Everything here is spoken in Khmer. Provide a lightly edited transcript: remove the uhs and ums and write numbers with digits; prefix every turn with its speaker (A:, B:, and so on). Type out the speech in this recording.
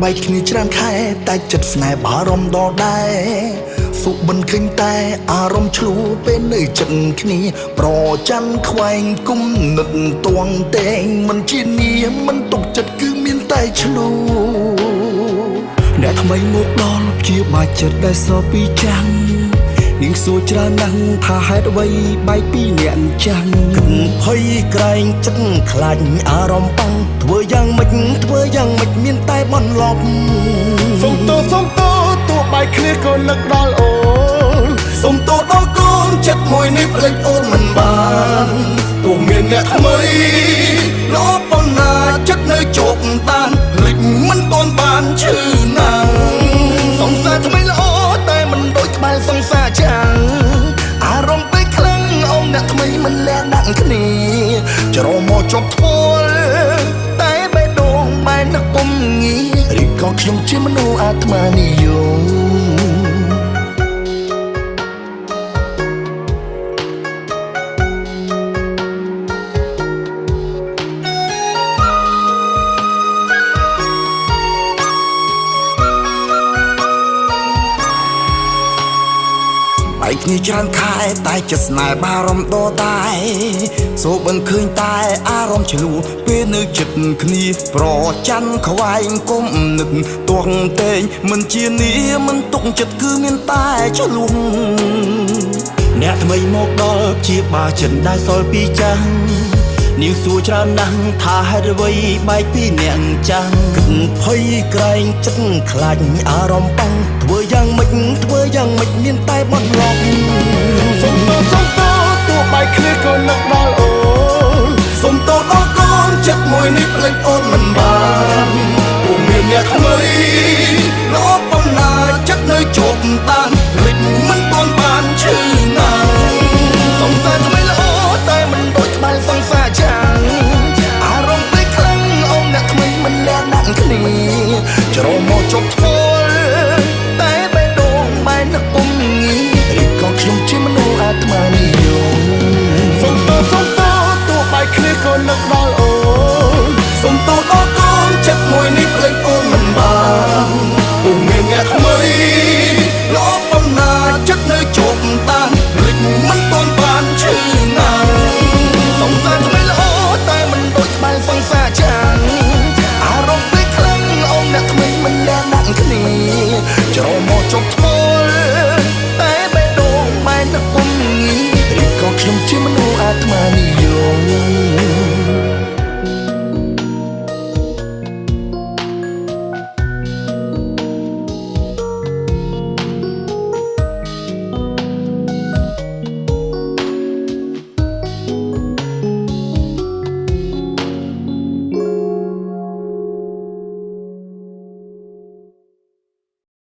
A: បែកគ្នាច្រើនខែតែចិត្តស្នេហ៍បារម្ភដល់ដែរសុបិនឃើញតែអារម្មណ៍ឆ្លូពេលនៅចិត្តគ្នាប្រច័ណ្ឌខ្វែងគុំនឹកទួងតែងមិនជានាមមិនទុកចិត្តគឺមានតែឆ្លូអ្នកថ្មីមកដល់ជាបាច់ចិត្តដែលសោពីចាំងនាងសួរច្រើនណាស់ថាហេតុអ្វីបែកពីអ្នកចាំងគិតភ័យក្រែងចិត្តខ្លាចអារម្មណ៍បាំងធ្វើយ៉ាងម៉េចមានតែបន្លប់សុំទោទោះបែកគ្នាក៏នឹកដល់អូនសុំទោសដល់កូនចិត្តមួយនេះភ្លេចអូនមិនបានទោះមានអ្នកថ្មីល្អប៉ុណ្ណាចិត្តនៅជោគតានភ្លេចមិនទាន់បានឈឺណាស់សង្សារថ្មីល្អតែមិនដូចក្បែរសង្សារចាំងអារម្មណ៍ពេកខ្លាំងអមអ្នកថ្មីមិនលះដាក់គ្នាច្រមកជប់ធ្ងល់តែបេះដូងបែរនឹកពុំងាឬក៏ខ្ញុំជាមនុស្សអាត្មានិយមបែកគ្នាច្រើនខែតែចិត្តស្នេហ៍បារម្ភដល់តែសូបិនឃើញតែអារម្មណ៍ឆ្លួពេលនៅចិត្តគ្នាប្រច័ណ្ឌខ្វែងគុំនឹកទាស់តែងមិនជានាមិនទុកចិត្តគឺមានតែឆ្លួអ្នកថ្មីមកដល់ជាបាចិត្តដែលសល់ពីចាំងនាងសួរច្រើនណាស់ថាហេតុអ្វីបែកពីអ្នកចាំងគិតភ័យក្រែងចិត្តខ្លាចអារម្មណ៍បាំងធ្វើយ៉ាងម៉េចមានតែបន្លប់សុំទោសទោះបែកគ្នាក៏នឹកដល់អូនសុំទោសដល់កូនចិត្តមួយនេះភ្លេចអូនមិនបានពុំមានអ្នកថ្មីល្អប៉ុណ្ណាចិត្តនៅជោគតាន